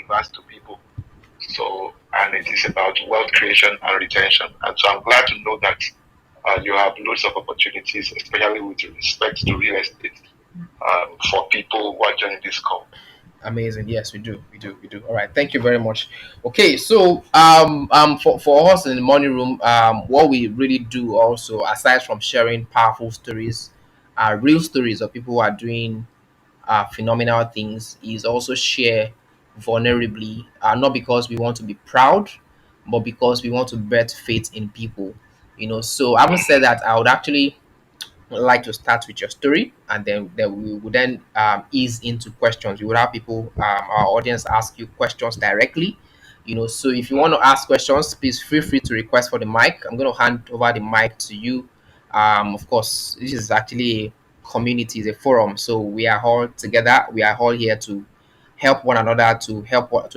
delivers to people. So, and it is about wealth creation and retention. And so I'm glad to know that you have loads of opportunities, especially with respect to real estate, for people who are joining this call. Amazing. Yes, we do. We do. We do. All right. Thank you very much. Okay. So, for us in the morning room, what we really do also, aside from sharing powerful stories, real stories of people who are doing phenomenal things, is also share vulnerably, not because we want to be proud, but because we want to birth faith in people. So having said that, I would actually like to start with your story, and then we would then ease into questions. We would have people, our audience, ask you questions directly. So if you want to ask questions, please feel free to request for the mic. I'm going to hand over the mic to you. Of course, this is actually a community, it's a forum, so we are all together. We are all here to help one another, to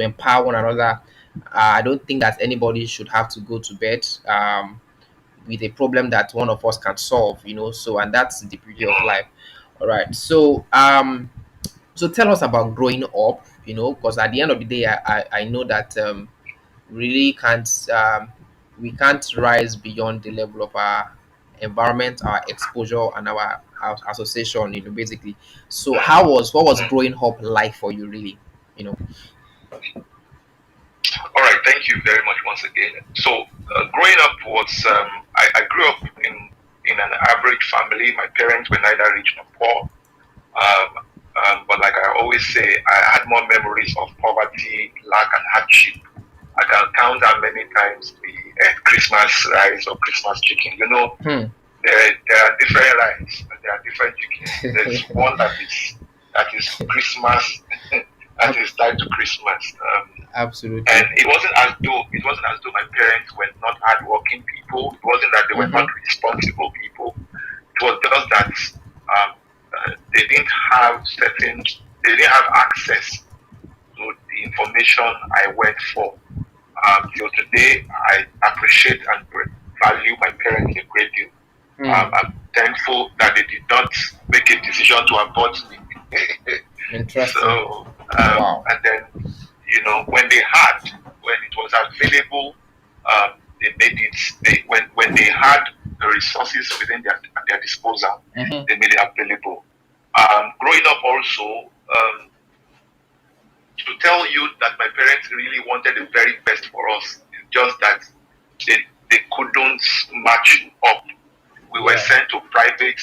empower one another. I don't think that anybody should have to go to bed with a problem that one of us can solve. So, and that's the beauty of life. All right. So tell us about growing up, because at the end of the day, I know that really can't we can't rise beyond the level of our environment, our exposure, and our association, basically. So what was growing up like for you, really? you know All right, thank you very much once again. So, growing up was I grew up in an average family. My parents were neither rich nor poor, but like I always say, I had more memories of poverty, lack, and hardship. I can count how many times we ate Christmas rice or Christmas chicken. hmm. There are different rice and there are different chickens. There's one that is Christmas that Ab- is tied to Christmas. And Absolutely. it wasn't as though my parents were not hardworking people. It wasn't that they were not Mm-hmm. responsible people. It was just that um, they didn't have they didn't have access to the information I went for. Till today, I appreciate and value my parents a great deal. Hmm. I'm thankful that they did not make a decision to abort me. Interesting. So, Wow. and then, when it was available, they made it. When they had the resources within their disposal, Mm-hmm. they made it available. Growing up, also, to tell you that my parents really wanted the very best for us. It's just that they they couldn't match up. We were Yeah. sent to private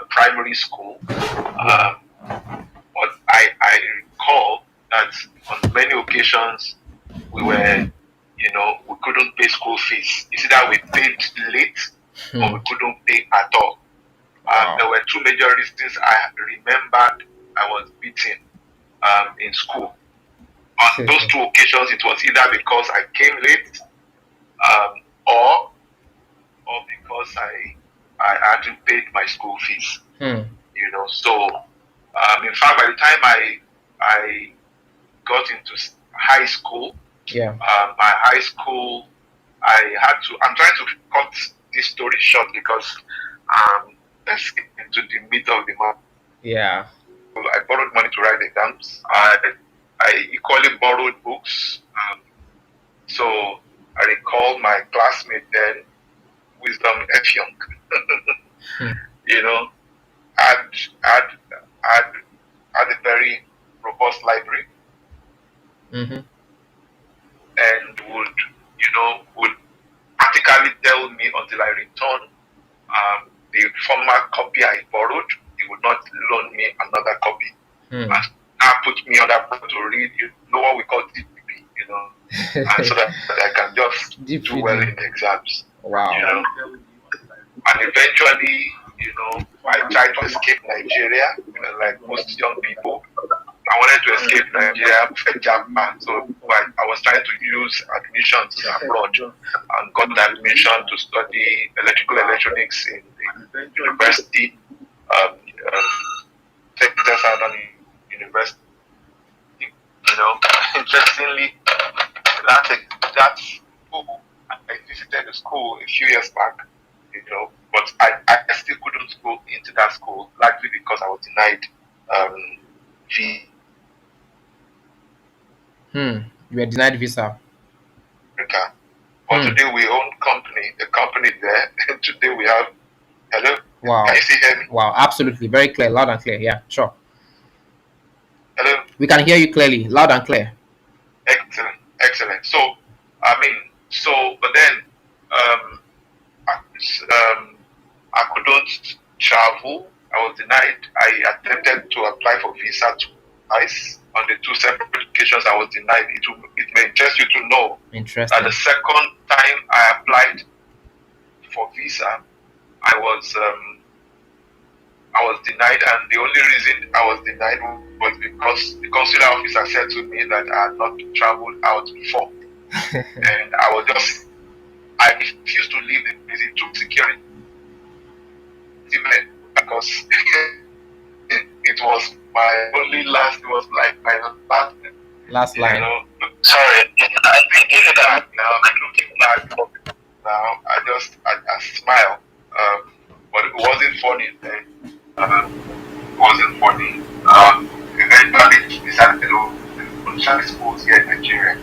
primary school. Yeah. But I recall that on many occasions we were, we couldn't pay school fees. It's either we paid late or Hmm. we couldn't pay at all. Wow. There were two major reasons I remembered I was beaten in school. On those two occasions, it was either because I came late, um, or because I hadn't paid my school fees. Hmm. So in fact, by the time I got into high school, Yeah. my high school, I had to. I'm trying to cut this story short because let's get into the meat of the matter. Yeah. I borrowed money to write exams. I equally borrowed books. So I recall my classmate then, Wisdom F. Young, Hmm. you know, had had had had a very robust library Mm-hmm. and would practically tell me until I return the former copy I borrowed, he would not loan me another copy. Hmm. And now put me on that to read, what we call DPP, and so that I can just Deep do well in reading. the exams. Wow. You know, and eventually, I tried to escape Nigeria, like most young people. I wanted to escape Nigeria for Japan, so I was trying to use admissions abroad and got the admission to study electrical electronics in the university, Texas Southern University. Interestingly, that school, I visited the school a few years back, but I still couldn't go into that school, largely because I was denied um, fee. You were denied visa. America. But Hmm. today we own a company there. And today we have, hello, can Wow. you still hear me? Wow. Absolutely. Very clear. Loud and clear. Yeah. Sure. Hello, We can hear you clearly. Loud and clear. excellent, excellent. So, I mean, but then, um, I couldn't travel. I was denied. I attempted to apply for visa twice. On the two separate occasions, I was denied. It may interest you to know that the Interesting. second time I applied for visa, I was um, I was denied, and the only reason I was denied was because the consular officer said to me that I had not traveled out before, and I refused to leave the visit to security men because it was my only last. It was like my last, Last you line. know. Sorry, thinking back now, looking back now, I smile, but it wasn't funny then. It wasn't funny. Eventually, decided to share schools here in Nigeria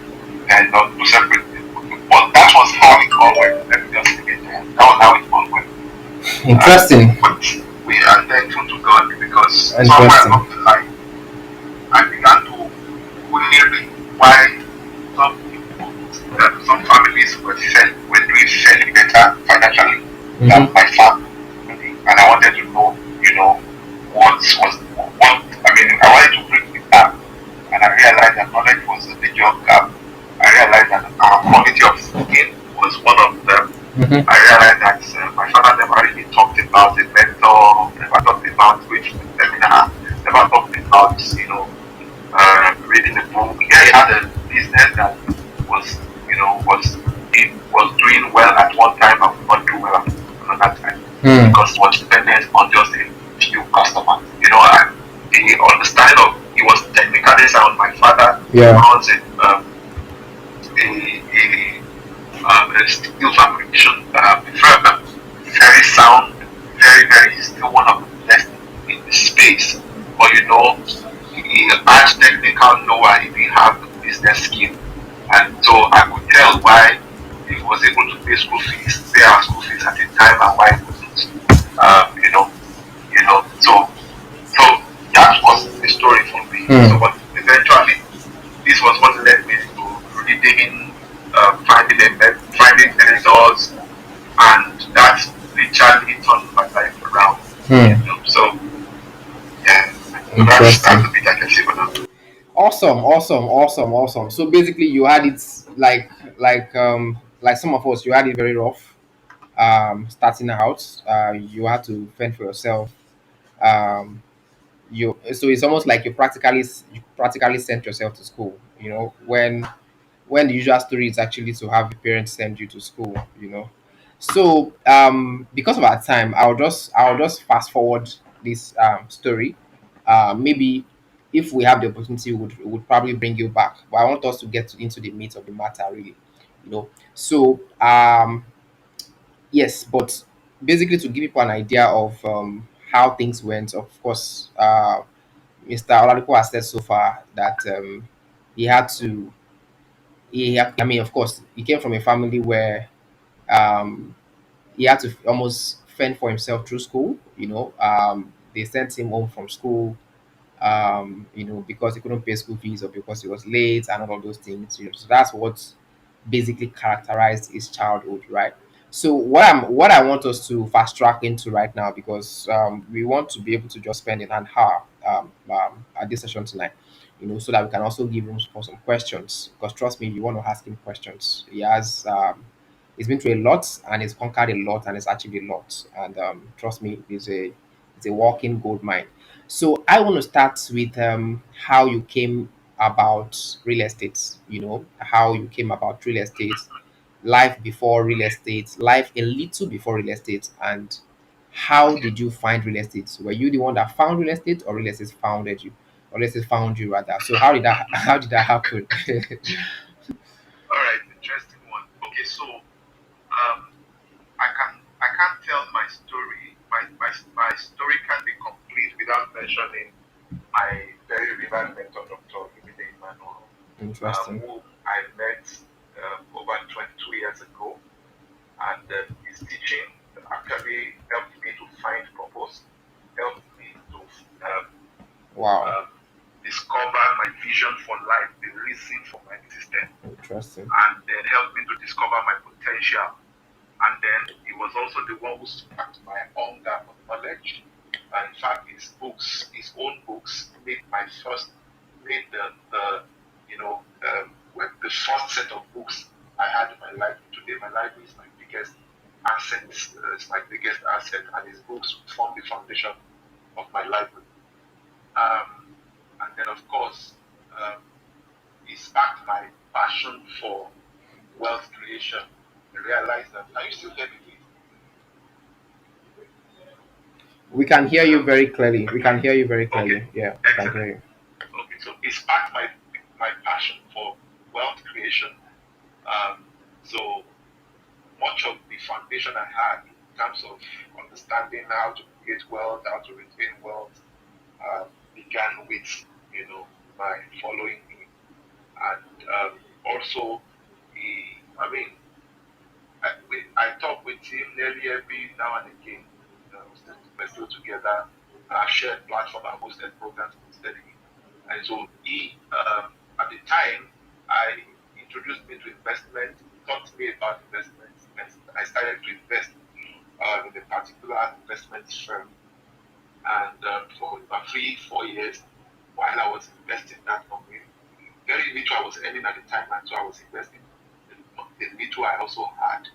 and not two separate. But that was how it all went. Let me just leave it there. That was how it all went. Interesting. But we are thankful to God because somewhere Interesting. along the line, I began to query why some people, some families were doing fairly better financially than Mm-hmm. my family, and I wanted to know, what I mean. I wanted to bridge the gap, and I realized that knowledge was a major gap. I realized that our quality of thinking was one of them. Mm-hmm. I realized that my father never really talked about a mentor, never talked about going to the seminar, never talked about, reading a book. Yeah, he had a business that was, it was doing well at one time and would not do well at another time Hmm. because it was dependent on just a few customers. And the understanding of it was technically sound. My father Yeah. runs a steel fabrication firm, very sound, very, very, he's still one of the best in the space. But he had technical know-how, he didn't have the business skill. And so I could tell why he was able to pay our school fees at a time and why he couldn't. Um, you know, so that was the story for me. So, Hmm. but eventually, this was what led me to reading, finding mentors, and that literally turned my life around. Hmm. So yeah, so that's Interesting. the bit I can say for now. Awesome. Awesome. Awesome. Awesome. So basically, you had it like some of us. You had it very rough. Starting out, you had to fend for yourself. Um, so it's almost like you practically sent yourself to school. When the usual story is actually to have your parents send you to school. So because of our time, I'll just fast forward this story. Maybe if we have the opportunity, we would probably bring you back, but I want us to get into the meat of the matter, really. So yes, but basically to give people an idea of how things went. Of course, Mr. Oladipo has said so far that he had to I mean, of course, he came from a family where um, he had to almost fend for himself through school. They sent him home from school, because he couldn't pay school fees or because he was late and all of those things. So that's what basically characterized his childhood, right? So what I want us to fast track into right now, because we want to be able to just spend an hour at this session tonight, so that we can also give room for some questions. Because trust me, you want to ask him questions. He's been through a lot and he's conquered a lot and it's achieved a lot. And trust me, it's a walking gold mine. So I want to start with how you came about real estate. How you came about real estate, life before real estate, life a little before real estate, and how did you find real estate? Were you the one that found real estate, or real estate founded you, or real estate found you rather? So how did that how did that happen? All right, interesting one. Okay, so I can't tell my story. My story can't be complete without mentioning my very revered mentor, Dr. Emmanuel. Interesting. who I met over 22 years ago, and his teaching actually helped me to find purpose, helped me to um, Wow. um, discover my vision for life, the reason for my existence, Interesting. and then helped me to discover my potential. And then he was also the one who sparked my hunger for knowledge. And in fact, his own books, made the first set of books I had in my library. Today, my library is my biggest asset. It's my biggest asset, and his books form the foundation of my library. Um, and then, of course, um, he sparked my passion for wealth creation. I realized that. Are you still there, please? We can hear you Hello? very clearly. We can hear you very Okay, clearly. Yeah, we can hear excellent. you. Okay, so it sparked my passion for wealth creation. Um, so much of the foundation I had in terms of understanding how to create wealth, how to retain wealth, began with my following him, and also I mean, I talk with him nearly every now and again. We're still together. I shared platform and hosted programs steadily. And so at the time, I introduced me to investment, taught me about investments, and I started to invest in a particular investment firm. And for about 3, 4 years, while I was investing that company, very little I was earning at the time, and so I was investing the little I also had.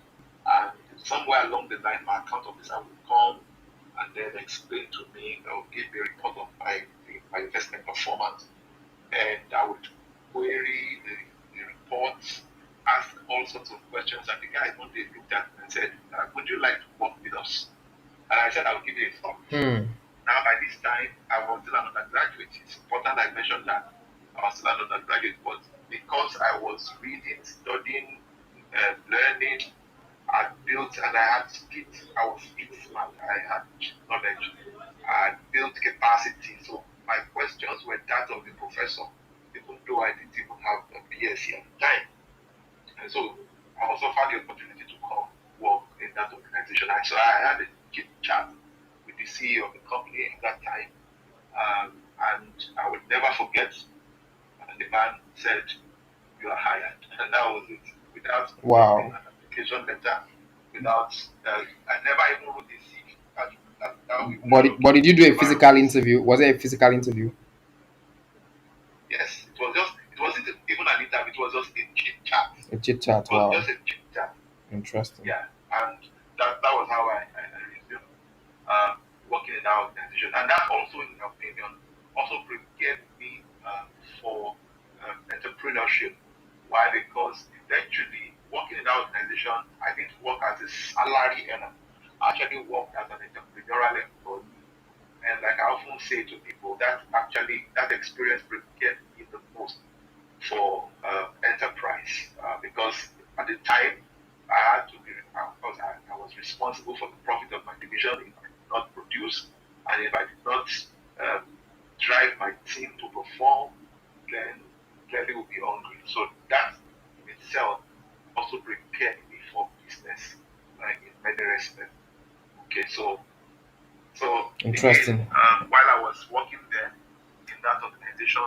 And somewhere along the line, my account officer would come and then explain to me or give me a report of my investment performance. And I would query the reports, ask all sorts of questions. And the guy one day looked at me and said, would you like to work with us? And I said, I'll give you a thought. Hmm. Now, by this time, I was still an undergraduate. It's important I mentioned that I was still an undergraduate, but because I was reading, studying, learning, I built and I had street, I was street smart. I had knowledge. I built capacity. So my questions were that of the professor, even though I didn't even have a BSc at the time. And so I was offered the opportunity to come work in that organization. And so I had a chit chat with the CEO of the company at that time. And I would never forget, the man said, you are hired. And that was it. Without dropping Wow. an application letter, without, I never even wrote a CV. That would be But shocking. did you do I a never wrote physical a CV. interview? Was it a physical interview? Yes, it wasn't even an interview, it was just a chit chat. A chit It chat. was Wow. just a chit chat. Interesting. Yeah. And that was how I resumed working in that organization. And that also, in my opinion, also prepared me for entrepreneurship. Why? Because eventually, working in that organization, I didn't work as a salary earner. I actually worked as an entrepreneurial employee. And like I often say to people, that experience prepared me the most for enterprise because at the time I had to be, of course, I was responsible for the profit of my division if I did not produce and if I did not um, drive my team to perform, then clearly we'll be hungry. So that in itself also prepared me for business in many respects. Okay, so again, Interesting. while I was working there in that organization,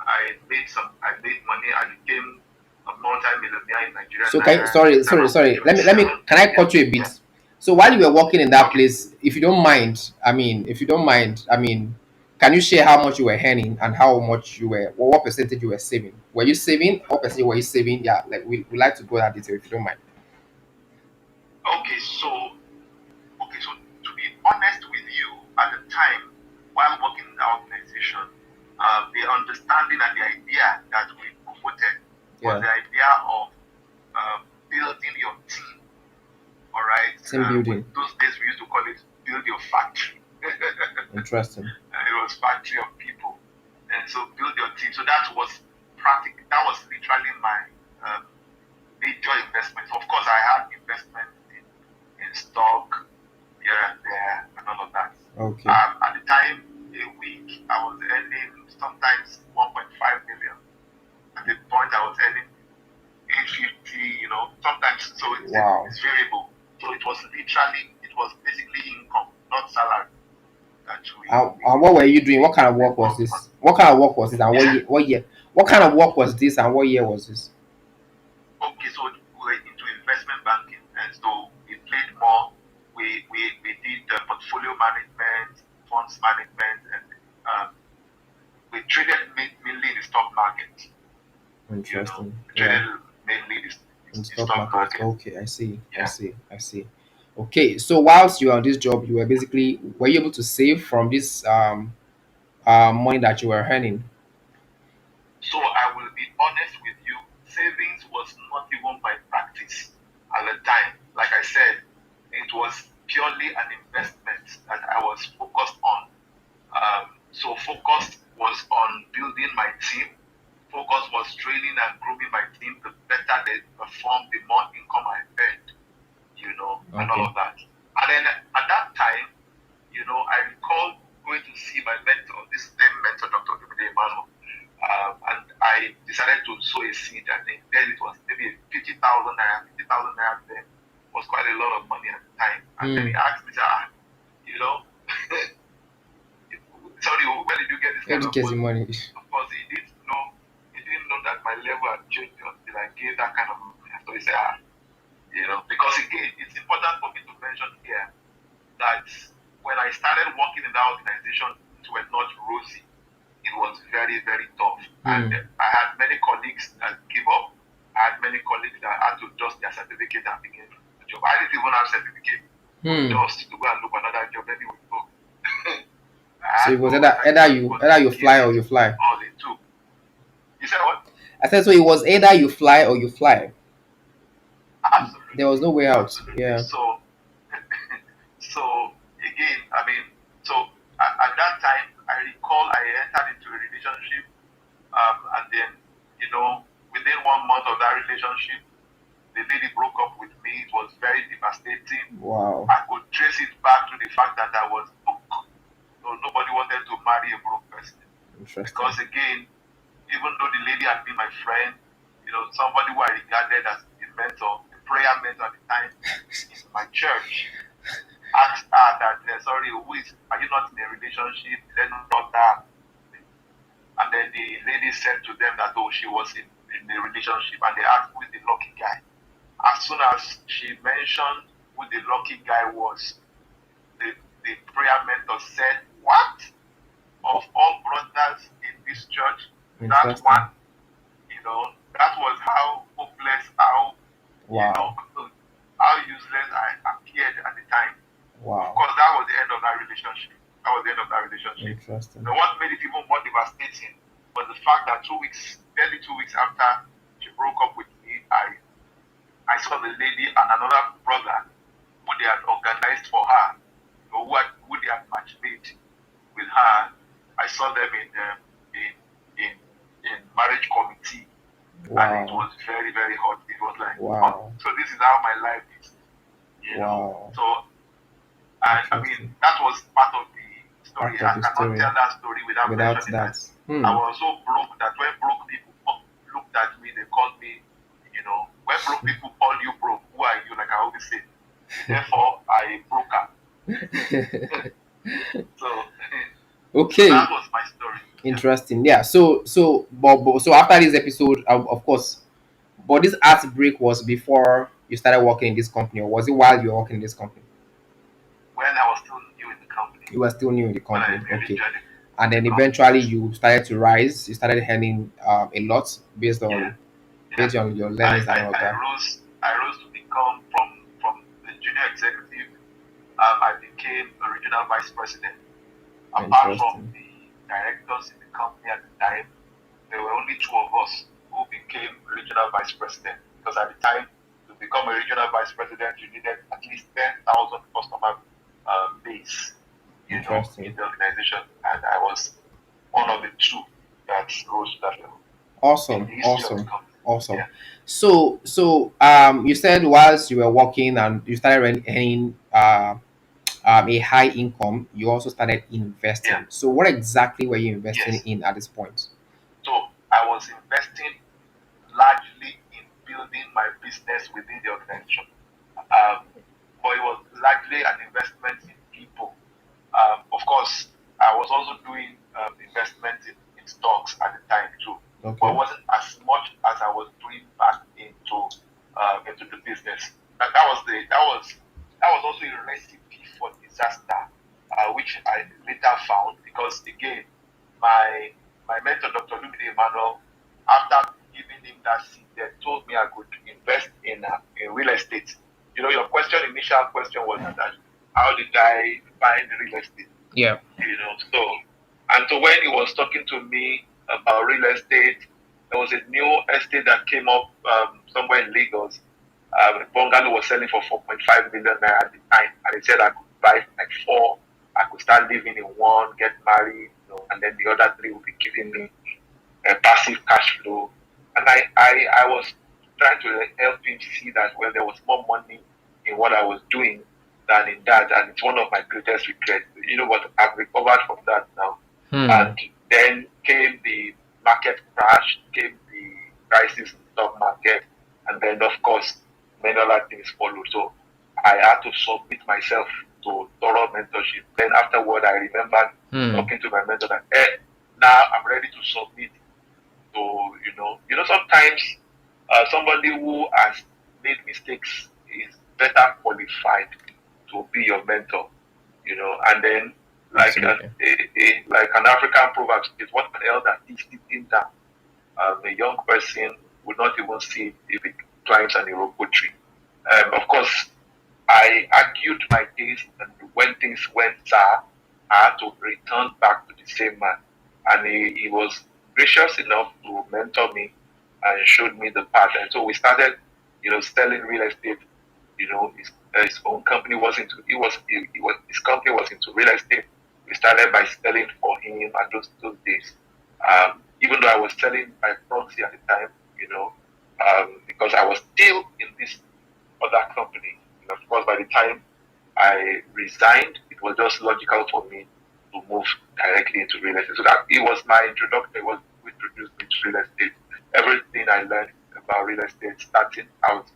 I made money. I became a multi-millionaire in Nigerian So naira at the time I was Let 27. me. Can I Yeah, cut you a yeah. bit? So while you were working in that Okay. place, if you don't mind, if you don't mind, can you share how much you were earning and how much you were, or what percentage you were saving? Were you saving? What percentage were you saving? Yeah, like we like to go that detail if you don't mind. Okay, so to be honest with you, at the time while working in the organization, the understanding and the idea that we promoted was Yeah, the idea of building your team. All right. team building. Those days we used to call it build your factory. Interesting. It was factory of people, and so build your team. So that was practical. That was literally my um, major investment. Of course, I had investment in stock here and there and all of that. Okay. At the time, a week I was earning sometimes 1.5 million at a month earning 850, sometimes. So Wow. it's variable. So it was basically income, not salary that And what were you doing? What kind of we work was worked on. this? What kind of work was this? And what Yeah. year? What year? What kind of work was this? And what year was this? Okay, so we were into investment banking, and so we played more. We did portfolio management, funds management, and um, we traded mainly in the stock market. Interesting. We Yeah. traded mainly In the stock stock market. market. Okay, I see. I Yeah. see. I see. Okay, so whilst you were on this job, you were basically were you able to save from this money that you were earning? So I will be honest with you, savings was not even my practice at the time. Like I said, it was purely an investment that I was focused on. So focus was on building my team. Focus was training and grooming my team. The better they perform, the more income I earned, and all Okay. of that. And then at that time, I recall going to see my mentor, this same mentor, Dr. Emmanuel, and I decided to sow a seed. I think then it was maybe 50,000 naira. 50,000 naira then was quite a lot of money at the time. And then he Hmm. asked me, you know, sorry, where did you get this Where kind did you of get the money? money? Of course, he didn't know that my level had changed until I gave that kind of money. So he said, because again, it's important for me to mention here that when I started working in that organization, it was not rosy. It was very, very tough. And Hmm. I had many colleagues that gave up. I had many colleagues that had to dust their certificate and begin the job. I didn't even have certificate to Hmm. dust to go and look for another job anyway. So I So had it was no either choice you but either to you give fly or it you fly. all they took. You said what? I said so it was either you fly or you fly. There was Absolutely, no way out. absolutely. Yeah. So again, I mean, so at that time, I recall I entered into a relationship, and then within 1 month of that relationship, the lady broke up with me. It was very devastating. Wow. I could trace it back to the fact that I was broke. So nobody wanted to marry a broke person Interesting. because again, even though the lady had been my friend, somebody who I regarded as a mentor, a prayer mentor at the time in my church, asked her that, sorry, are you not in a relationship? Is there no daughter? And then the lady said to them that, oh, she was in a relationship. And they asked, who is the lucky guy? As soon as she mentioned who the lucky guy was, the prayer mentor said, what? Of all brothers in this church, that Interesting. one? That was how hopeless, you know, Wow. how useless I appeared at the time. Of Wow. course, that was the end of that relationship. That was the end of that relationship. Interesting. What made it even more devastating was the fact that barely 2 weeks after she broke up with me, I saw the lady and another brother who they had organized for her, who they had match made with her. I saw them in in in marriage committee, and it Wow. was very, very hot. It was like, oh, Wow. so this is how my life is. Wow. So I mean, Interesting. that was part of the story. Part of I the cannot story. tell that story without Without mentioning that that. I Hmm. was so broke that when broke people looked at me, they called me, when broke people call you broke, who are you? Like I always say. Therefore, I broke up. So, so that Okay. was my story. Yeah. Interesting. Yeah. So after this episode, of course, but this heartbreak was before you started working in this company, or was it while you were working in this company? When I was still new in the company, You were still new in the when I company. newly Okay. joined And the then company, eventually yes. you started to rise. You started earning a lot Yeah. Yeah. based on your I, learnings I, and all of I that. rose I rose to become from the junior executive. I became a regional vice president. Apart from Interesting. the directors in the company at the time, there were only two of us who became regional vice president. Because at the time, to become a regional vice president, you needed at least 10,000 customer base, in Interesting. the organization. And I was one of the two that rose to that level in Awesome. the history of the Awesome. company. Awesome. Yeah. So you said whilst you were working and you started earning a high income, you also started Yeah. investing. So what exactly were you investing Yes. in at this point? So I was investing yes, within the organization. Um, but it was largely an investment in people. Of course, I was also doing investment in stocks at the time too, but it Okay. wasn't as much as I was doing back into the business. That was also a recipe for disaster, which I later found because again, my my mentor, Dr. Lumide Emmanuel, after giving him that seed, then told me I could invest in real estate. Your initial question was that how did I find real estate? Yeah. So when he was talking to me about real estate, there was a new estate that came up somewhere in Lagos. Bungalow was selling for 4.5 million naira at the time, and he said I could buy like four. I could start living in one, get married, and then the other three would be giving me passive cash flow. And I was trying to help him see that well, there was more money in what I was doing than in that, and it's one of my greatest regrets. What I've recovered from that now. Hmm. And then came the market crash, came the crisis in the stock market, and then of course many other things followed. So I had to submit myself to thorough mentorship. Then afterward, I remembered Hmm. talking to my mentor that, now I'm ready to submit. So sometimes somebody who has made mistakes is better qualified to be your mentor. And then like Absolutely. like an African proverb is what an elder teaches him down. A young person would not even see it if it climbs an iroko tree. Of course, I argued my case, and when things went sour, I had to return back to the same man. And he was gracious enough to mentor me and showed me the path. And so we started, selling real estate. His own company was into he was his company was into real estate. We started by selling for him at those days. Even though I was selling by proxy at the time, because I was still in this other company. And of course, by the time I resigned, it was just logical for me to move directly into real estate. So that it was my introduction. It was what introduced me to real estate. Everything I learned about real estate starting out.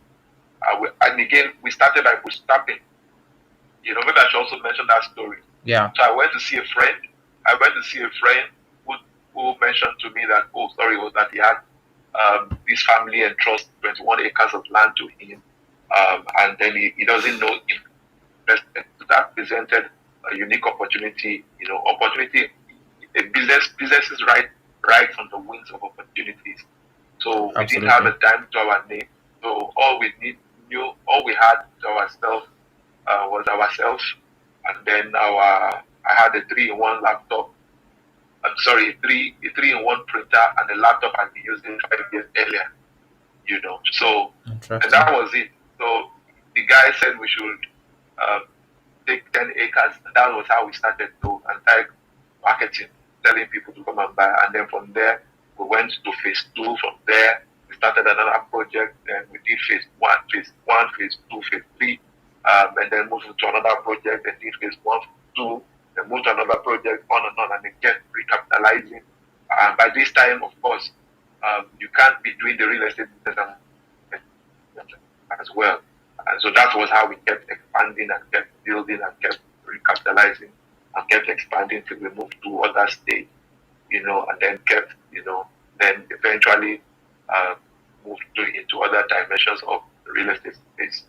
And again, we started by bootstrapping. Maybe I should also mention that story. Yeah. So I went to see a friend. I went to see a friend who, who mentioned to me that, oh, sorry, was that he had this family entrust 21 acres of land to him. And then he doesn't know if that presented a unique opportunity, businesses right on the wings of opportunities. So we didn't have Absolutely. a dime to our name. So all we had to ourselves was ourselves, and then I had a three-in-one laptop. I'm sorry, a three-in-one printer and a laptop I'd been using 5 years earlier. So and Interesting. that was it. So the guy said we should um, take 10 acres. And that was how we started to anti marketing, telling people to come and buy. And then from there, we went to phase two. From there, we started another project. Then we did phase one, phase two, phase three. And then moved to another project and did phase one, two, then moved to another project, on and on. And then kept recapitalizing. And by this time, of course, you can't be doing the real estate business as well. And so that was how we kept expanding and kept building and kept recapitalizing and kept expanding till we moved to other states, and then kept, then eventually uh, moved into other dimensions of the real estate space.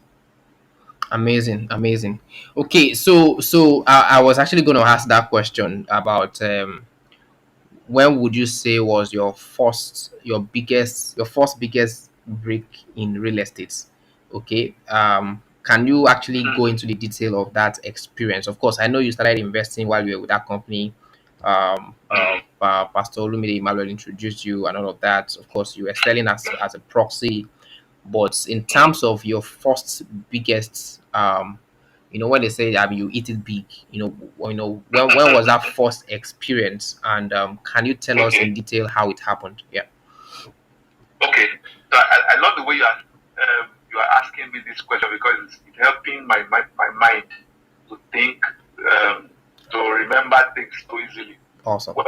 Amazing, amazing. Okay, so I was actually going to ask that question about when would you say was your first biggest break in real estate? Okay. Can you actually go Mhm. into the detail of that experience? Of course, I know you started investing while you were with that company. Pastor Olumide Emmanuel introduced you and all of that. Of course, you were selling as a proxy, but in terms of your first biggest, when they say you eat it big, when was that first experience, and can you tell us in Okay, detail how it happened? Yeah. okay. So I love the way you are asking me this question because it's helping my mind to think, um, to remember things so easily. Awesome. Well,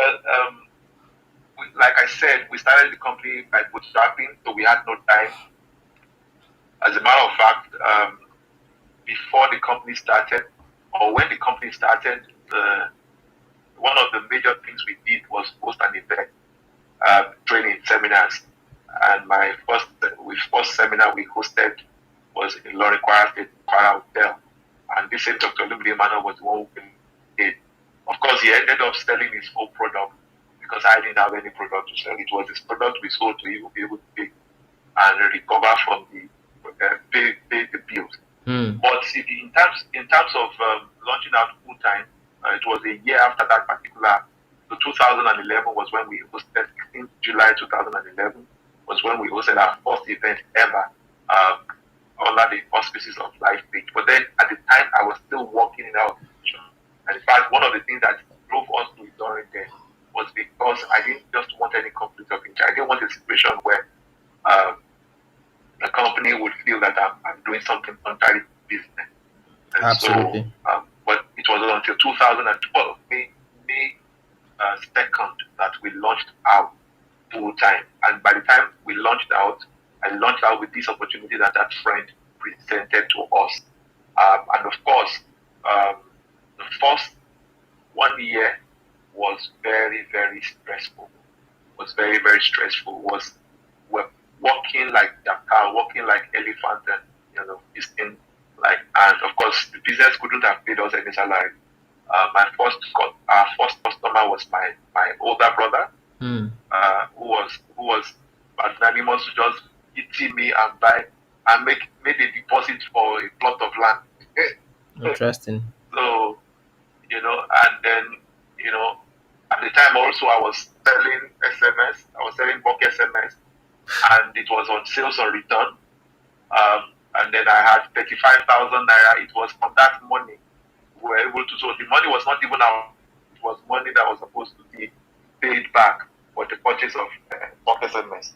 like I said, we started the company by bootstrapping, so we had no time. As a matter of fact, before the company started, or when the company started, one of the major things we did was host an event, training seminars. And my first seminar we hosted was in Lorry Choir State Choir Hotel. And this same Dr. Lumide Emmanuel was the one who paid. Of course, he ended up selling his whole product because I didn't have any product to sell. It was his product we sold to him to be able to pay and recover from the pay the bills. Hmm. But in terms of launching out full time, it was a year after that particular. So 2011 was when we hosted. 16th July 2011 was when we hosted our first event ever, um, under the auspices of Lifepage. But then at the time, I was still working in our organization. And in fact, one of the things that drove us to it during then was because I didn't just want any conflict of interest. I didn't want a situation where um, the company would feel that I'm doing something contrary to business. And so, Absolutely. but it was until 2012, May 2nd, that we launched out full time. And by the time we launched out, I launched out with this opportunity that that friend presented to us. And of course, um, the first 1 year was very, very stressful. Was very, very stressful. Was we're walking like Dakar, walking like elephant, and this thing like. And of course, the business couldn't have paid us any salary. Our first customer was my older brother, Hmm. who was magnanimous to just pity me and buy and made a deposit for a plot of land. Interesting. So, and then, you know, at the time also I was selling SMS, I was selling bulk SMS, and it was on sales on return. And then I had 35,000 naira. It was from that money we were able to. So the money was not even our. It was money that was supposed to be paid back for the purchase of bulk SMS.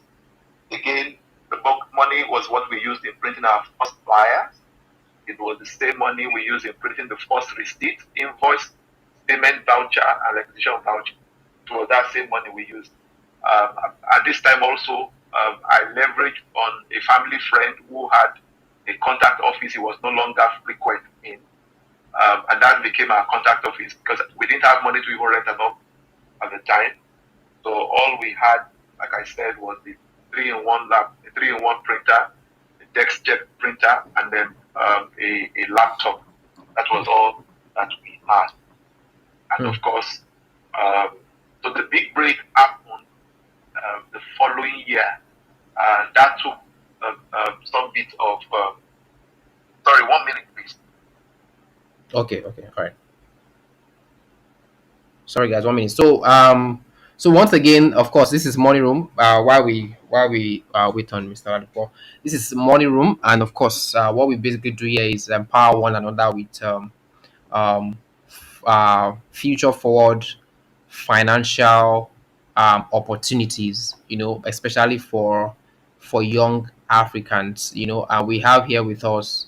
Again, the bulk money was what we used in printing our first flyers. It was the same money we used in printing the first receipt, invoice, payment voucher, and requisition voucher. It was that same money we used. At this time also, I leveraged on a family friend who had a contact office he was no longer frequent in. And that became our contact office because we didn't have money to even rent an office at the time. So all we had, like I said, was the three-in-one printer, a DeskJet printer, and then a laptop. That was all that we had. And Hmm. of course, um, so the big break happened the following year. That took some bit of, sorry, 1 minute, please. Okay. Okay. All right. Sorry, guys. 1 minute. So once again, of course, this is morning room. While we wait on Mr. Oladipupo, this is morning room, and of course, what we basically do here is empower one another with um, future forward financial opportunities, especially for young Africans. And we have here with us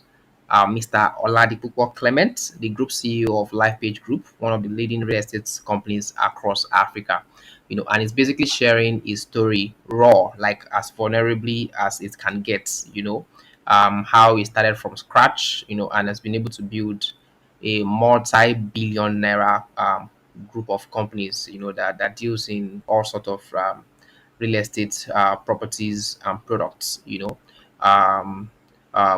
Mr. Oladipupo Clement, the Group CEO of Lifepage Group, one of the leading real estate companies across Africa. And he's basically sharing his story raw, like as vulnerably as it can get. How he started from scratch, and has been able to build a multi-billion naira group of companies, that deals in all sort of real estate properties and products.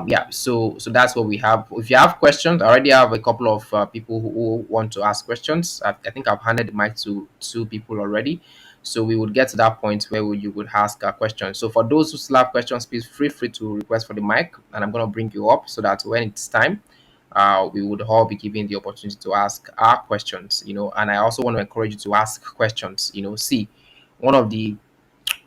Yeah, so that's what we have. If you have questions, I already have a couple of people who want to ask questions. I think I've handed the mic to two people already. So we would get to that point where you would ask a question. So for those who still have questions, please feel free to request for the mic, and I'm going to bring you up so that when it's time, we would all be given the opportunity to ask our questions. And I also want to encourage you to ask questions. See, one of the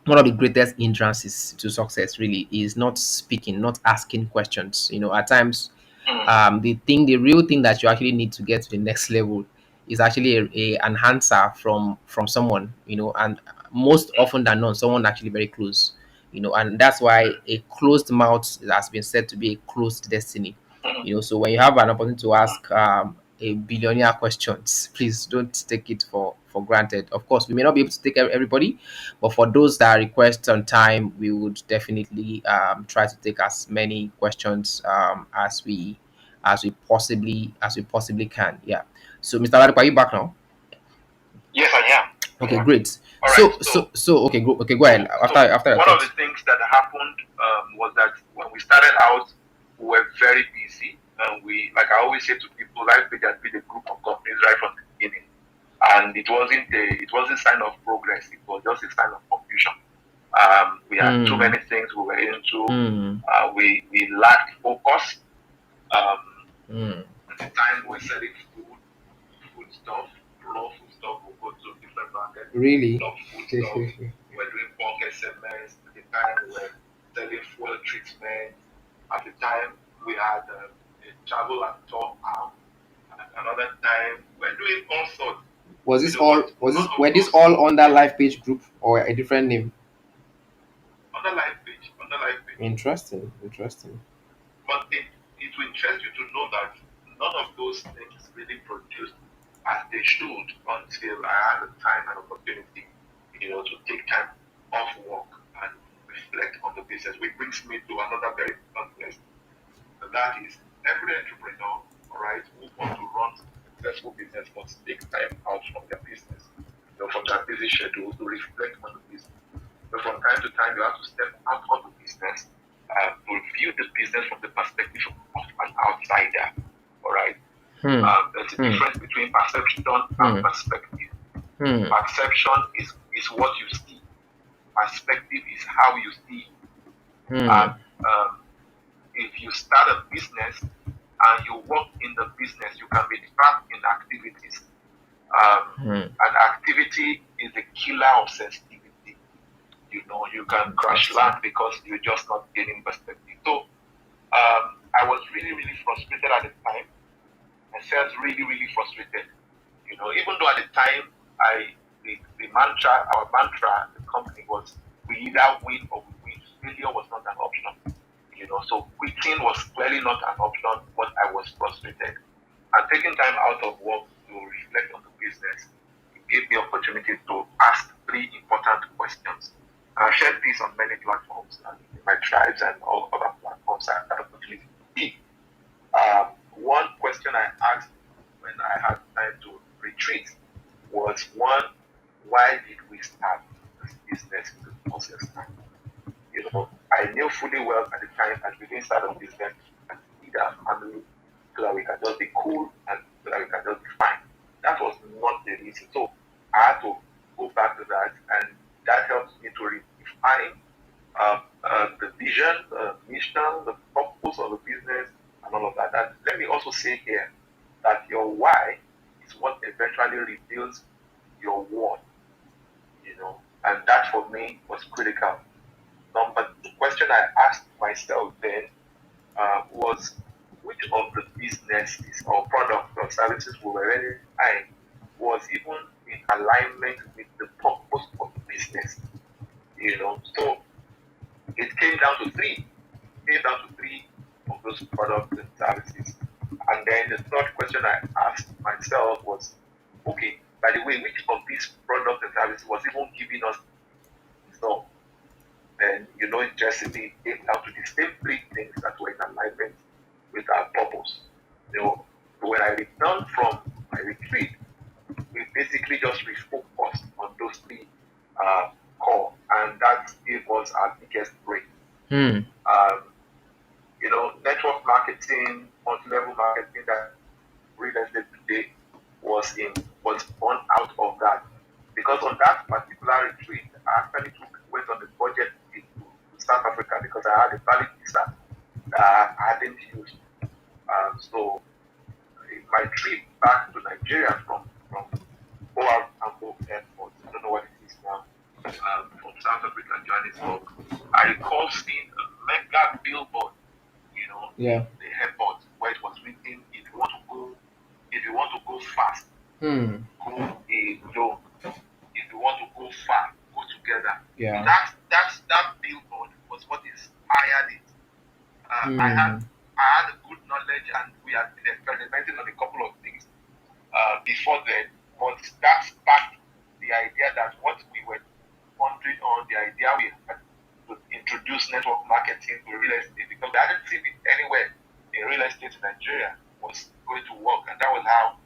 one of the greatest hindrances to success really is not speaking, not asking questions. At times, Mm, the real thing that you actually need to get to the next level is actually an answer from someone. And most often than not, someone actually very close. And that's why a closed mouth has been said to be a closed destiny. mm, So when you have an opportunity to ask a billionaire questions, please don't take it for granted. Of course, we may not be able to take everybody, but for those that request on time, we would definitely try to take as many questions as we possibly can. Yeah. So, Mr. Ladipo, are you back now? Yes, I am. Okay, great. All right. So Okay, go ahead. After your one of the thoughts. things that happened was that when we started out, we were very busy, and we, like I always say to people, LifePage has been a group of companies right from the beginning, and it wasn't sign of progress. It was just a sign of confusion. We had too Hmm. many things we were into. Hmm. We lacked focus. Um, Hmm. at the time, we were selling food stuff, raw food stuff. We'll go to different markets, Really? love food stuff. We were doing bulk SMS. At the time, we were selling fuel treatment. At the time, we had a travel and tour app. At another time, we were doing all sorts. But none of Were this those, all under yeah, Life Page Group or a different name? on the life page. Interesting. Interesting. But it will interest you to know that none of those things really produced as they should until I had the time and opportunity, to take time off work and reflect on the business, which brings me to another very important lesson. And that is every entrepreneur, all right, who want to run successful business must take time out from their business, from their busy schedule to reflect on the business. So from time to time, you have to step out of the business to view the business from the perspective of an outsider. All right. Hmm. There's a Hmm. difference between perception and Hmm. perspective. Hmm. Perception is what you see. Perspective is how you see. Hmm. And if you start a business and you work in the business, you can be trapped in activities. Hmm. And activity is the killer of sensitivity. You can crash Interesting. land because you're just not gaining perspective. So I was really, really frustrated at the time. I felt really, really frustrated. Even though at the time the mantra, our mantra, the company was we either win or we win. Failure was not an option. So quitting was clearly not an option, but I was frustrated. And taking time out of work to reflect on the business, it gave me opportunity to ask three important questions. I've shared this on many platforms and in my tribes and all other platforms I had opportunity to speak. One question I asked when I had time to retreat was one, why did we start this business in the first instance? I knew fully well at the time that we didn't start a business and feed our family so that we can just be cool and so that we can just be fine. That was not the reason. So I had to go back to that, and that helps me to redefine the vision, the mission, the purpose of the business, and all of that. And let me also say here that your why is what eventually reveals your what, and that for me was critical. The question I asked myself then was which of the businesses or products or services we were really buying was even in alignment with the purpose of the business. So it came down to three. It came down to three of those products and services. And then the third question I asked myself was, okay, by the way, which of these products and services was even giving us results? Then interestingly it came down to the same three things that were in alignment with our purpose. When I returned from my retreat, we basically just refocused on those three uh, core, and that gave us our biggest break. Hmm. Um, network marketing, multi-level marketing that real estate today was born out of that. Because on that particular retreat, I actually went on the budget trip to South Africa because I had a valid visa that I hadn't used. So in my trip back to Nigeria from OR Tambo Airport, I don't know what it is now, from South Africa, Johannesburg, I recall seeing a mega billboard, in Yeah. the airport where it was written, if you want to go fast, Hmm. go alone. If you want to go far, go together. Yeah. That billboard was what inspired it. I had Hmm. I had a good knowledge, and we had been experimenting on a couple of things before then, but that sparked the idea that what we were pondering on, the idea we had to introduce network marketing to real estate, because we hadn't seen it anywhere in real estate in Nigeria, was going to work. And that was how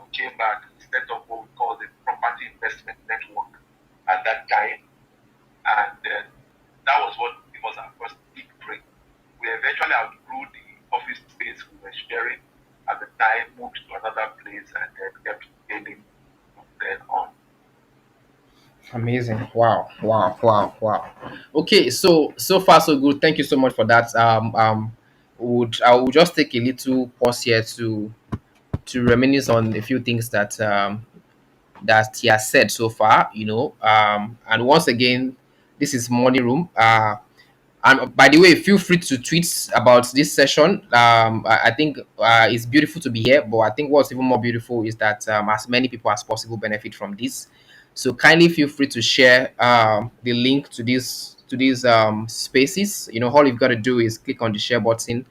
we came back and set up what we call the property investment network at that time. And then that was what it was our first big break. We eventually outgrew the office space we were sharing at the time, moved to another place, and then kept scaling from then on. Amazing. Wow. Wow. Wow. Wow. Okay. So far so good. Thank you so much for that. Would I will just take a little pause here to reminisce on a few things that he has said so far. And once again, this is Money Room. And by the way, feel free to tweet about this session. I think it's beautiful to be here, but I think what's even more beautiful is that as many people as possible benefit from this. So kindly feel free to share the link to these spaces. All you've got to do is click on the share button,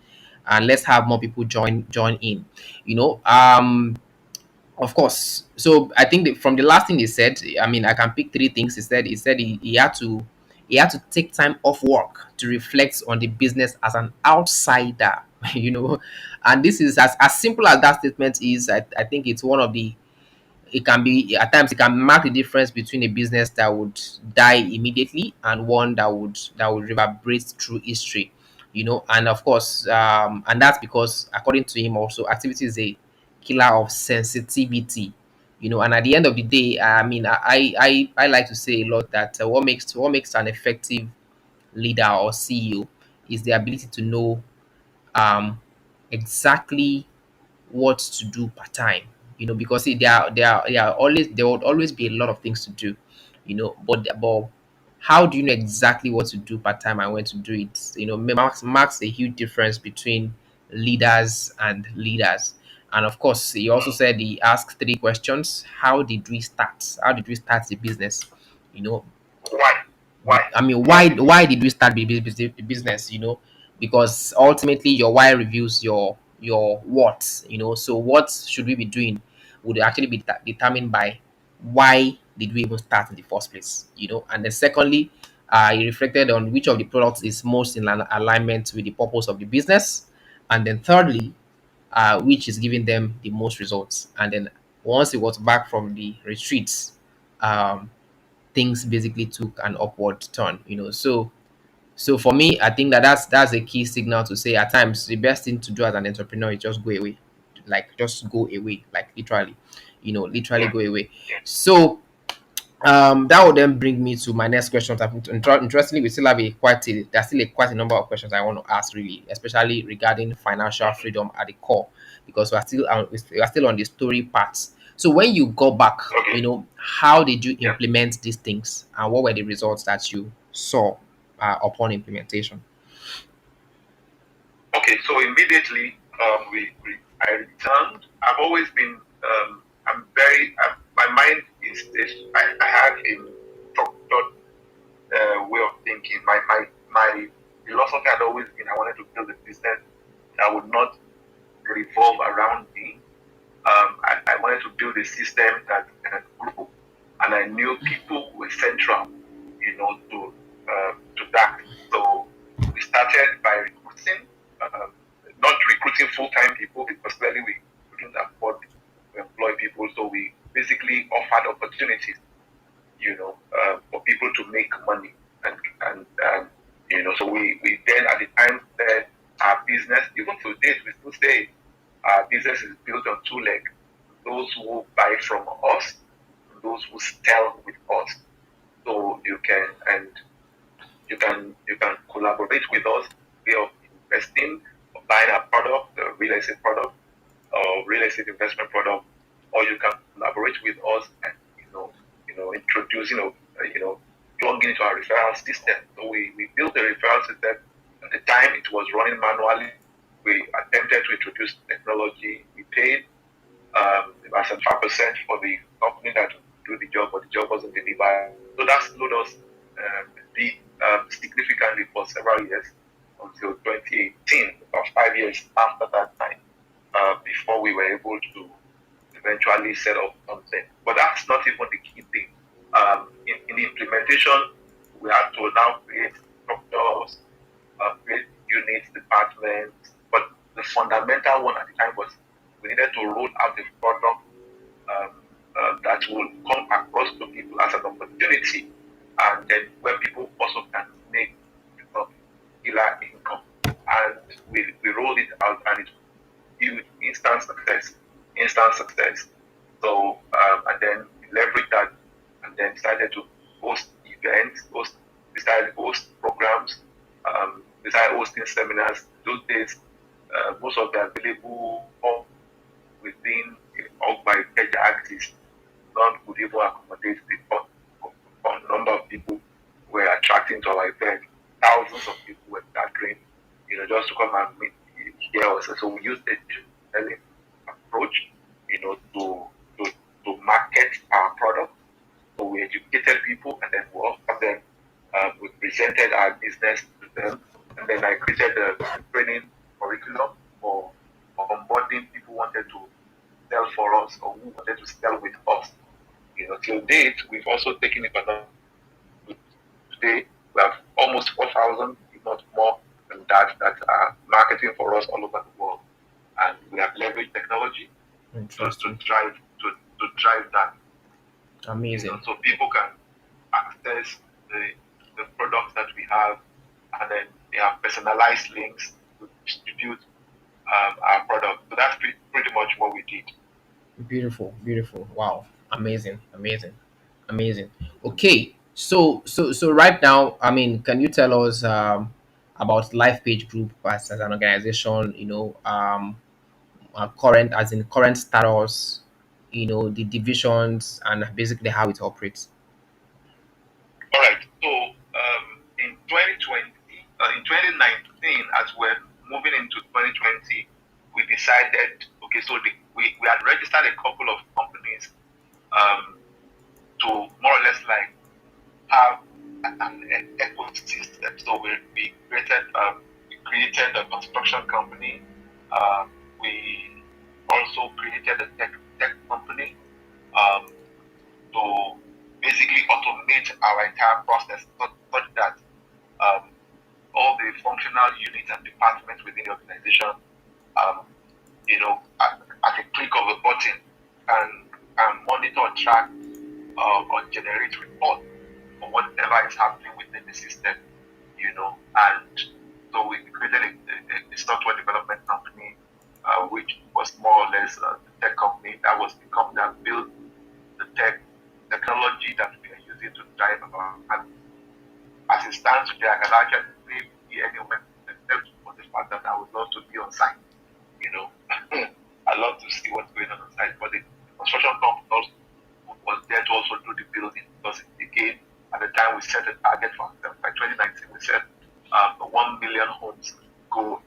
and let's have more people join in. You know, of course. So I think that from the last thing he said, I mean, I can pick three things he said. He had to take time off work to reflect on the business as an outsider. you know, and this is as simple as that statement is. I think it's one of the it can be at times it can mark the difference between a business that would die immediately and one that would reverberate through history. And of course, and that's because according to him also activity is a killer of sensitivity. And at the end of the day, I mean, I like to say a lot that what makes an effective leader or CEO is the ability to know um exactly what to do part time. Because see, there would always be a lot of things to do. But how do you know exactly what to do part time and when to do it? Marks a huge difference between leaders and leaders. And of course, he also said he asked three questions. How did we start the business? you know Why? Why? I mean, why did we start the business? Because ultimately your why reveals your what. So what should we be doing would actually be determined by why did we even start in the first place. And then secondly, he reflected on which of the products is most in alignment with the purpose of the business, and then thirdly, which is giving them the most results. And then once he was back from the retreats, um, things basically took an upward turn. So for me, I think that's a key signal to say at times the best thing to do as an entrepreneur is just go away. Like just go away, like literally Yeah. go away. So that would then bring me to my next question. Interestingly, we still have there's still quite a number of questions I want to ask, really, especially regarding financial freedom at the core, because we are still on the story parts. So when you go back, Okay. how did you Yeah. implement these things, and what were the results that you saw upon implementation? Okay. So immediately, I returned. I've always been, my mind is I have a structured way of thinking. My philosophy had always been I wanted to build a business that would not revolve around me. I wanted to build a system that can grow, and I knew people were central, to that. So we started by recruiting, not recruiting full-time people because clearly we couldn't afford to employ people. So we basically offered opportunities, for people to make money, and so we then at the time said our business, even to date, we still say our business is built on two legs: those who buy from us, and those who sell with us. So you can collaborate with us, way of investing, or buying a product, a real estate product, or real estate investment product, or you can collaborate with us and introducing plugging into our referral system. So we built a referral system. At the time, it was running manually. We attempted to introduce technology. We paid about 5% for the company that would do the job, but the job wasn't delivered. So that slowed us be, significantly for several years until 2018, about 5 years after that time, before we were able to eventually set up something. But that's not even the key thing. In the implementation, we had to now create structures, create units, departments. But the fundamental one at the time was we needed to roll out a product um, that will come across to people as an opportunity, and then where people also can make killer income. And we rolled it out, and it huge instant success. So and then we leveraged that, and then started to host events, we started to host programs, we started hosting seminars. Those days, most of the available within by page axis, none could even accommodate the number of people we're attracting to our event. Thousands of people were gathering, just to come and meet hear us. So we used a selling approach, to market our product. So we educated people, and then we offered them, we presented our business to them, and then I created a training curriculum for onboarding people who wanted to sell for us or who wanted to sell with us. Till date, we've also taken it another. Today, we have almost 4,000, if not more than that are marketing for us all over the world. And we have leveraged technology to Interesting. drive that, Amazing. so people can access the products that we have, and then they have personalized links to distribute our product. So that's pretty much what we did. Beautiful, beautiful. Wow. Amazing, amazing, amazing. Okay. So right now, I mean, can you tell us about Lifepage Group as an organization, current as in current status, the divisions and basically how it operates? All right. So in 2019, as we're moving into 2020, we decided, okay, so we had registered a couple of companies, um, to more or less like have an ecosystem. So we created a construction company. We also created a tech company, um, to basically automate our entire process, such that um, all the functional units and departments within the organization, um, at a click of a button, can monitor, track, or generate reports for whatever is happening within the system. And so we created a software development company, which was more or less the tech company. That was the company that built the technology that we are using to drive our. And as it stands today, I can actually be anywhere except for the fact that I would love to be on site. You know, I love to see what's going on site. But the construction company also was there to also do the building, because again, at the time we set a target for ourselves. By 2019, we set a 1 million homes goal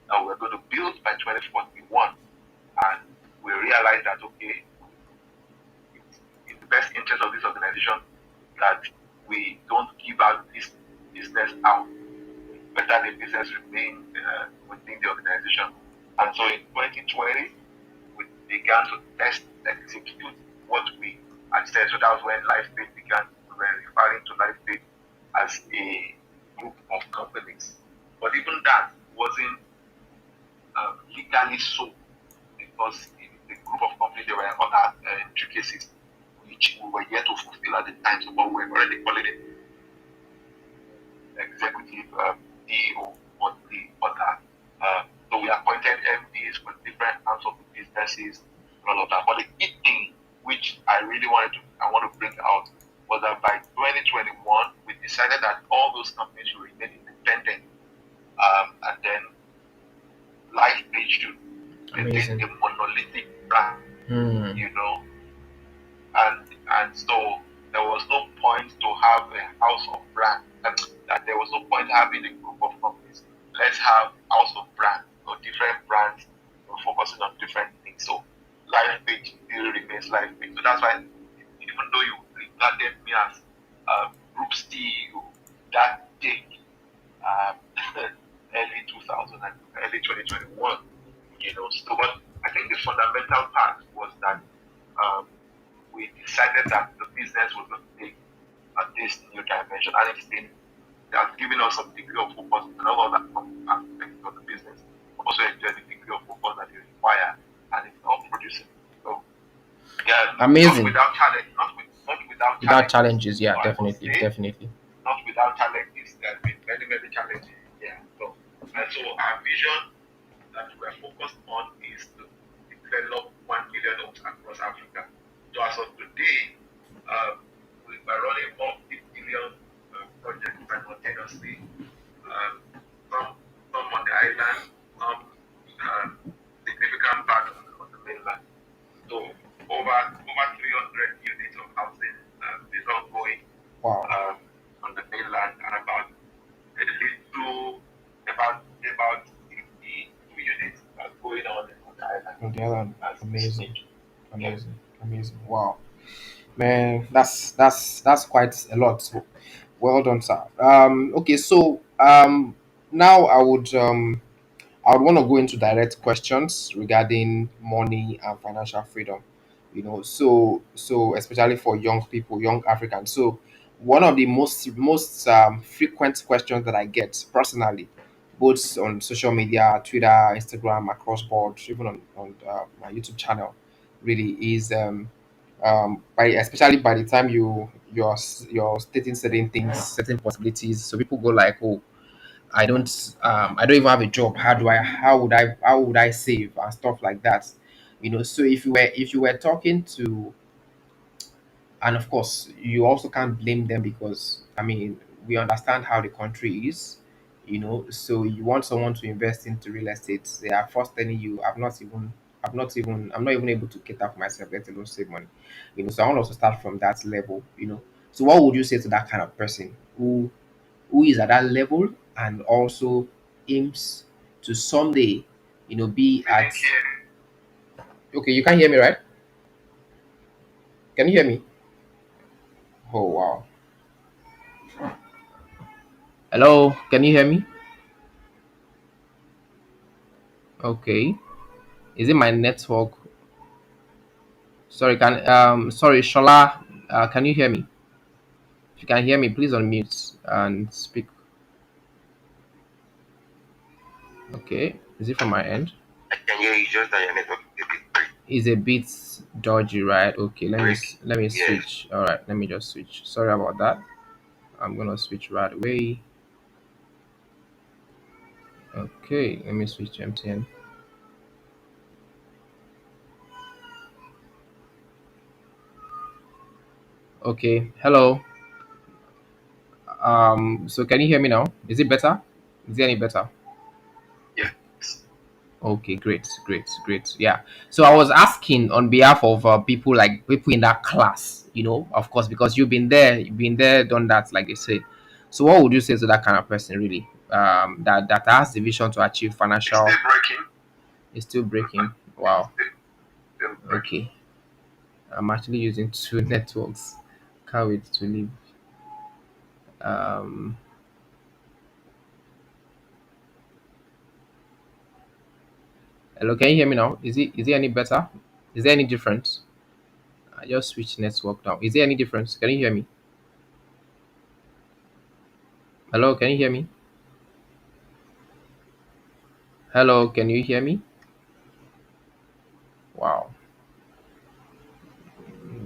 that we're going to build by 2041. And we realized that, okay, it's in the best interest of this organization that we don't give out this business out. It's better the business remain within the organization. And so in 2020, we began to test, execute what we had said. So that was when LifePage began. We were referring to LifePage as a group of companies. But even that wasn't legally so, because in the group of companies there were other intricacies which we were yet to fulfill at the time. So, but we were already calling it executive CEO for the other. So we appointed MDs for different arms of the businesses and all of that. But the key thing which I want to bring out was that by 2021 we decided that all those companies should remain independent, and then Life Page should maintain Amazing. a monolithic brand, Hmm. you know, and so there was no point to have a house of brand. That there was no point having a group of companies. Let's have house of brand, or different brands, focusing on different things. So life page still remains life page. So that's why, even though you regarded me as group CEO that day, um, early 2000 and early 2021, so but I think the fundamental part was that decided that the business was going to take this new dimension, and it's been that giving us some degree of focus in all other aspects of the business. Also enjoy the degree of focus that you require, and it's not producing. So yeah, not Amazing. without challenge, not without Without challenges. challenges, yeah, I must definitely, say, definitely. not without challenges. There have been many, many challenges. Yeah. So and so our vision that we're focused on is to develop 1 million homes across Africa. So as of today, we are running multi-billion projects simultaneously. Um, some on the island, some significant part on the mainland. So over 300 units of housing is ongoing Wow. on the mainland, and at least about 52 units are going on the island On the island, as we amazing, speak. Yeah. amazing, amazing. Wow, man, that's quite a lot. Well done, sir. Okay, so now I would want to go into direct questions regarding money and financial freedom. So especially for young people, young Africans. So one of the most frequent questions that I get personally, both on social media, Twitter, Instagram, across board, even on my YouTube channel, really is by especially by the time you're stating certain things, certain possibilities, so people go like, oh, I don't even have a job. How would I save and stuff like that? So if you were talking to, and of course you also can't blame them because I mean we understand how the country is, so you want someone to invest into real estate, they are first telling you, I'm not even able to cater for myself, let alone save money. So I want us to start from that level. So what would you say to that kind of person who is at that level and also aims to someday, be We at. didn't hear. Okay, you can hear me, right? Can you hear me? Oh wow. Hello, can you hear me? Okay. Is it my network? Sorry, Shola, can you hear me? If you can hear me, please unmute and speak. Okay. Is it from my end? I can hear you, just that your network is a bit break. Is a bit dodgy, right? Okay, Break. let me Yes. switch. All right, let me just switch. Sorry about that. I'm gonna switch right away. Okay, let me switch to MTN. Okay, hello. So can you hear me now? Is it better? Is it any better? Yes. Okay, great, great, great. Yeah. So I was asking on behalf of people like people in that class, of course, because you've been there, done that, like they say. So what would you say to that kind of person, really? That has the vision to achieve It's still financial. breaking. Is still Uh, breaking. It's Wow. still breaking. Okay. I'm actually using two networks. Can't wait to leave. Um, Hello, can you hear me now? Is it any better? Is there any difference? I just switched network now. Is there any difference? Can you hear me? Hello, can you hear me? Hello, can you hear me? Wow,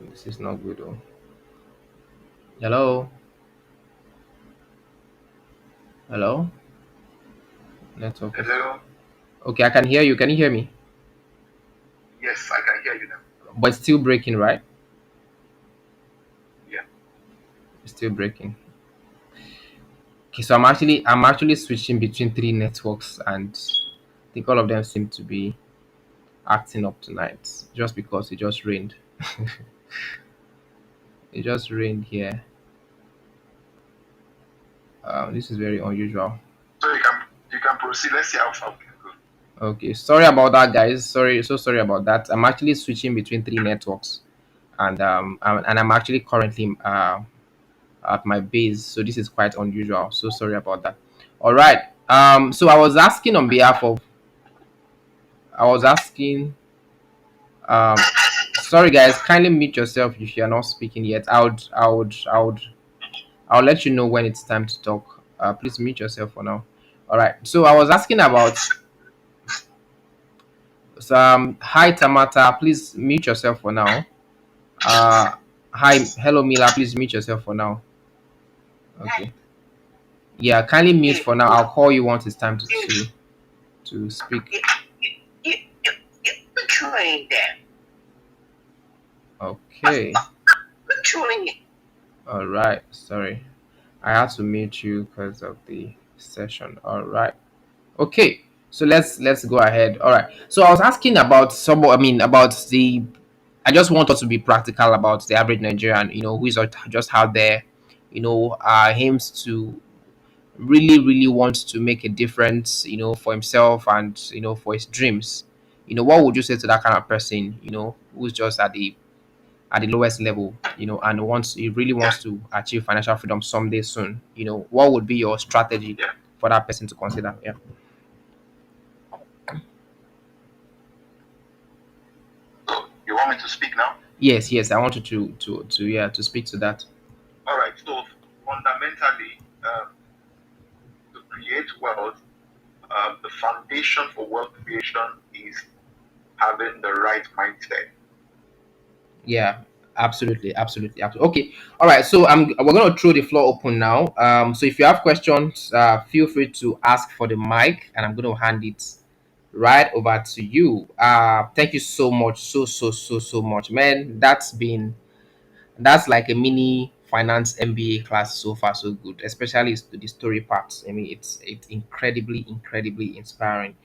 this is not good. Oh. Hello, hello, network is. Hello. Okay, I can hear you. Can you hear me? Yes, I can hear you now. But it's still breaking, right? Yeah. It's still breaking. Okay, so I'm actually switching between three networks, and I think all of them seem to be acting up tonight, just because it just rained. It just rained here. This is very unusual. So you can proceed. Let's see how far we can go. Okay, sorry about that, guys. Sorry about that. I'm actually switching between three networks, and I'm actually currently at my base, so this is quite unusual. So sorry about that. All right. So I was asking, Sorry guys, kindly mute yourself if you're not speaking yet. I'll let you know when it's time to talk. Please mute yourself for now. All right. So I was asking about some. Hi Tamata, please mute yourself for now. Uh, hi, hello Mila, please mute yourself for now. Okay. Yeah, kindly mute for now. I'll call you once it's time to speak. Okay. All right. Sorry, I had to mute you because of the session. All right. Okay, so let's go ahead. All right. So I was asking about some. I mean, about the. I just want us to be practical about the average Nigerian. Who is just out there. Aims to really wants to make a difference. For himself and for his dreams. What would you say to that kind of person? Who's just at the lowest level. And wants he really wants to achieve financial freedom someday soon. What would be your strategy Yeah. for that person to consider? Yeah. So you want me to speak now? Yes, yes. I wanted to speak to that. All right. So fundamentally, to create wealth, the foundation for wealth creation is having the right mindset. Yeah, absolutely. Okay, all right. So we're gonna throw the floor open now. So if you have questions, feel free to ask for the mic, and I'm gonna hand it right over to you. Thank you so much, so much, man. That's like a mini finance MBA class so far, so good. Especially the story parts. I mean, it's incredibly inspiring.